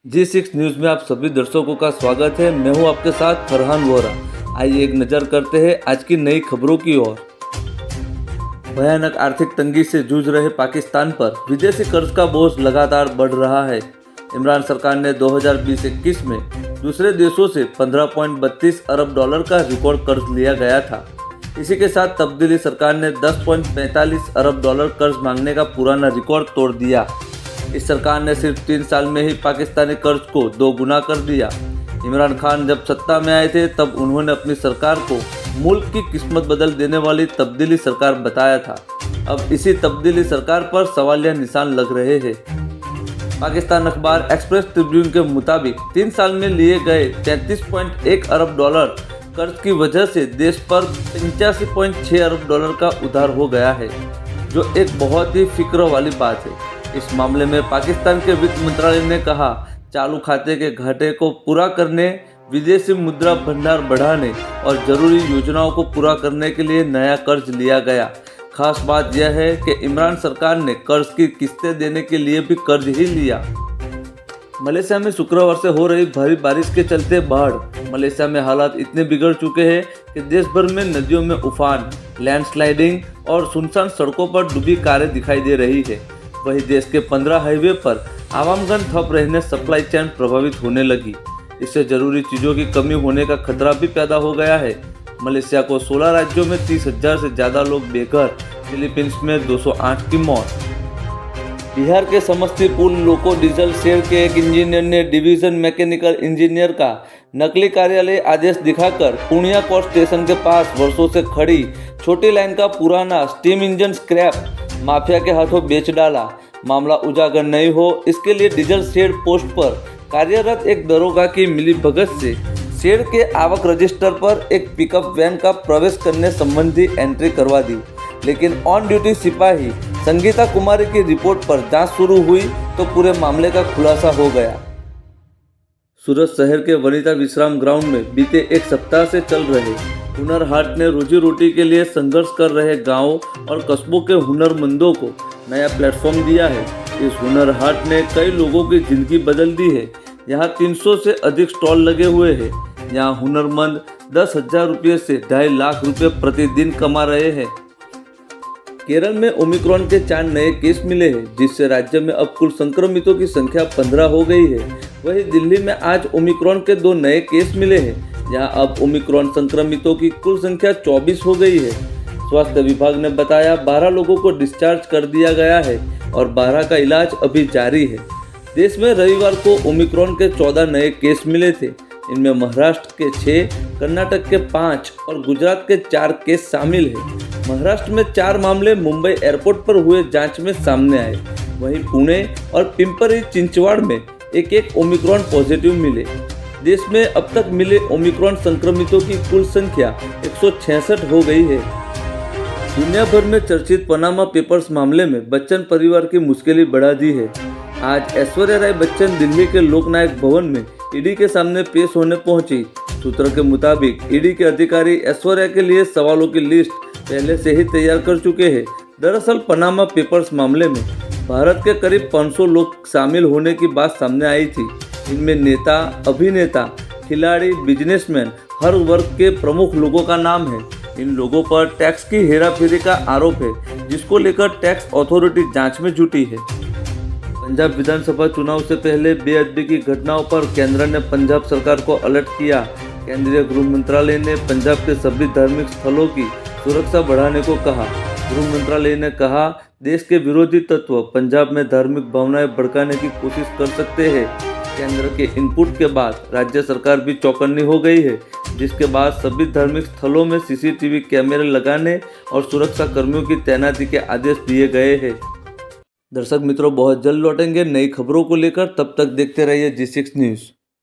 G6 news में आप सभी दर्शकों का स्वागत है। मैं हूं आपके साथ फरहान वोरा। आइए एक नज़र करते हैं आज की नई खबरों की ओर। भयानक आर्थिक तंगी से जूझ रहे पाकिस्तान पर विदेशी कर्ज का बोझ लगातार बढ़ रहा है। इमरान सरकार ने 2020-21 में दूसरे देशों से 15.32 अरब डॉलर का रिकॉर्ड कर्ज लिया गया था। इसी के साथ तब्दीली सरकार ने 10.45 अरब डॉलर कर्ज मांगने का पुराना रिकॉर्ड तोड़ दिया। इस सरकार ने सिर्फ 3 साल में ही पाकिस्तानी कर्ज को 2 गुना कर दिया। इमरान खान जब सत्ता में आए थे तब उन्होंने अपनी सरकार को मुल्क की किस्मत बदल देने वाली तब्दीली सरकार बताया था। अब इसी तब्दीली सरकार पर सवालिया निशान लग रहे हैं। पाकिस्तान अखबार एक्सप्रेस ट्रिब्यून के मुताबिक 3 साल में लिए गए 33.1 अरब डॉलर कर्ज की वजह से देश पर 85.6 अरब डॉलर का उधार हो गया है, जो एक बहुत ही फिक्र वाली बात है। इस मामले में पाकिस्तान के वित्त मंत्रालय ने कहा, चालू खाते के घाटे को पूरा करने, विदेशी मुद्रा भंडार बढ़ाने और जरूरी योजनाओं को पूरा करने के लिए नया कर्ज लिया गया। खास बात यह है कि इमरान सरकार ने कर्ज की किस्तें देने के लिए भी कर्ज ही लिया। मलेशिया में शुक्रवार से हो रही भारी बारिश के चलते बाढ़। मलेशिया में हालात इतने बिगड़ चुके हैं कि देश भर में नदियों में उफान, लैंडस्लाइडिंग और सुनसान सड़कों पर डूबी कारें दिखाई दे रही है। वहीं देश के 15 हाईवे पर आवागमन ठप रहने सप्लाई चेन प्रभावित होने लगी। इससे जरूरी चीज़ों की कमी होने का खतरा भी पैदा हो गया है। मलेशिया को 16 राज्यों में 30,000 से ज़्यादा लोग बेघर। फिलीपींस में 208 की मौत। बिहार के समस्तीपुर लोको डीजल शेड के एक इंजीनियर ने डिवीजन मैकेनिकल इंजीनियर का नकली कार्यालय आदेश दिखाकर पूर्णिया कोर्ट स्टेशन के पास वर्षों से खड़ी छोटी लाइन का पुराना स्टीम इंजन स्क्रैप माफिया के हाथों बेच डाला। मामला उजागर नहीं हो, इसके लिए डीजल शेड पोस्ट पर कार्यरत एक दरोगा की मिलीभगत से शेड के आवक रजिस्टर पर एक पिकअप वैन का प्रवेश करने संबंधी एंट्री करवा दी। लेकिन ऑन ड्यूटी सिपाही संगीता कुमारी की रिपोर्ट पर जांच शुरू हुई तो पूरे मामले का खुलासा हो गया। सूरत शहर के वनिता विश्राम ग्राउंड में बीते एक सप्ताह से चल रहे हुनर हाट ने रोजी रोटी के लिए संघर्ष कर रहे गांवों और कस्बों के हुनरमंदों को नया प्लेटफॉर्म दिया है। इस हुनर हाट ने कई लोगों की जिंदगी बदल दी है। यहाँ 300 से अधिक स्टॉल लगे हुए हैं। यहाँ हुनरमंद 10,000 रुपये से 2.5 लाख रुपये प्रतिदिन कमा रहे हैं। केरल में ओमिक्रॉन के 4 नए केस मिले हैं, जिससे राज्य में अब कुल संक्रमितों की संख्या 15 हो गई है। वहीं दिल्ली में आज ओमिक्रॉन के 2 नए केस मिले हैं। यहाँ अब ओमिक्रॉन संक्रमितों की कुल संख्या 24 हो गई है। स्वास्थ्य विभाग ने बताया 12 लोगों को डिस्चार्ज कर दिया गया है और 12 का इलाज अभी जारी है। देश में रविवार को ओमिक्रॉन के 14 नए केस मिले थे। इनमें महाराष्ट्र के 6, कर्नाटक के 5 और गुजरात के 4 केस शामिल हैं। महाराष्ट्र में 4 मामले मुंबई एयरपोर्ट पर हुए जांच में सामने आए। वहीं पुणे और पिंपरी चिंचवाड़ में एक ओमिक्रॉन पॉजिटिव मिले। देश में अब तक मिले ओमिक्रॉन संक्रमितों की कुल संख्या 166 हो गई है। दुनिया भर में चर्चित पनामा पेपर्स मामले में बच्चन परिवार की मुश्किलें बढ़ा दी है। आज ऐश्वर्या राय बच्चन दिल्ली के लोकनायक भवन में ईडी के सामने पेश होने पहुंची। सूत्रों के मुताबिक ईडी के अधिकारी ऐश्वर्या के लिए सवालों की लिस्ट पहले से ही तैयार कर चुके हैं। दरअसल पनामा पेपर्स मामले में भारत के करीब 500 लोग शामिल होने की बात सामने आई थी। इनमें नेता, अभिनेता, खिलाड़ी, बिजनेसमैन, हर वर्ग के प्रमुख लोगों का नाम है। इन लोगों पर टैक्स की हेराफेरी का आरोप है, जिसको लेकर टैक्स अथॉरिटी जांच में जुटी है। पंजाब विधानसभा चुनाव से पहले बेअदबी की घटनाओं पर केंद्र ने पंजाब सरकार को अलर्ट किया। केंद्रीय गृह मंत्रालय ने पंजाब के सभी धार्मिक स्थलों की सुरक्षा बढ़ाने को कहा। गृह मंत्रालय ने कहा, देश के विरोधी तत्व पंजाब में धार्मिक भावनाएं भड़काने की कोशिश कर सकते हैं। केंद्र के इनपुट के बाद राज्य सरकार भी चौकन्नी हो गई है, जिसके बाद सभी धार्मिक स्थलों में सीसीटीवी कैमरे लगाने और सुरक्षा कर्मियों की तैनाती के आदेश दिए गए हैं। दर्शक मित्रों, बहुत जल्द लौटेंगे नई खबरों को लेकर। तब तक देखते रहिए G6 न्यूज़।